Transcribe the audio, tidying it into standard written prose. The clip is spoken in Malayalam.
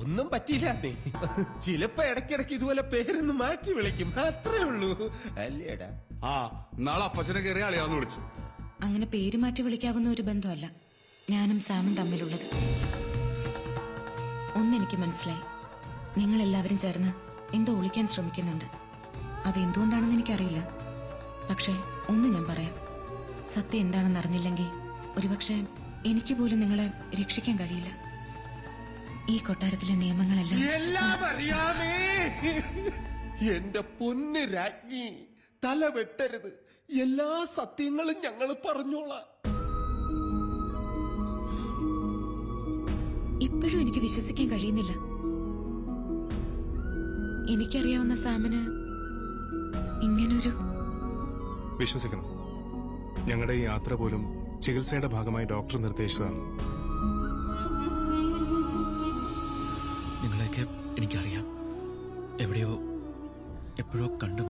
ഒന്നും പറ്റിയില്ലേ. ചിലപ്പോ ഇടയ്ക്കിടയ്ക്ക് ഇതുപോലെ പേരൊന്ന് മാറ്റി വിളിക്കും, അത്രേ ഉള്ളൂ അല്ലേടാ. ആ നാളെ അപ്പച്ചനെ കയറി അളിയാന്ന് വിളിച്ചു. അങ്ങനെ പേര് മാറ്റി വിളിക്കാവുന്ന ഒരു ബന്ധമല്ല ഞാനും സാമും തമ്മിലുള്ളത്. ഒന്നെനിക്ക് മനസ്സിലായി, നിങ്ങൾ എല്ലാവരും ചേർന്ന് എന്തോ ഒളിക്കാൻ ശ്രമിക്കുന്നുണ്ട്. അതെന്തുകൊണ്ടാണെന്ന് എനിക്കറിയില്ല. പക്ഷെ ഒന്ന് ഞാൻ പറയാം, സത്യം എന്താണെന്ന് അറിഞ്ഞില്ലെങ്കിൽ ഒരുപക്ഷെ എനിക്ക് പോലും നിങ്ങളെ രക്ഷിക്കാൻ കഴിയില്ല. ഈ കൊട്ടാരത്തിലെ നിയമങ്ങളെല്ലാം എല്ലാം അറിയാമേ. എന്റെ പൊന്ന് രാജ്ഞി, തല വെട്ടരുത്. എല്ലാ സത്യങ്ങളും ഞങ്ങൾ പറഞ്ഞോളാം. ഇപ്പോഴും എനിക്ക് വിശ്വസിക്കാൻ കഴിയുന്നില്ല. എനിക്കറിയാവുന്ന സാമിന് ഇങ്ങനൊരു... വിശ്വസിക്കണം. ഞങ്ങളുടെ ഈ യാത്ര പോലും ചികിത്സയുടെ ഭാഗമായി ഡോക്ടർ നിർദ്ദേശിച്ചതാണ്. നിങ്ങളെയൊക്കെ എനിക്കറിയാം. എവിടെയോ എപ്പോഴോ കണ്ടു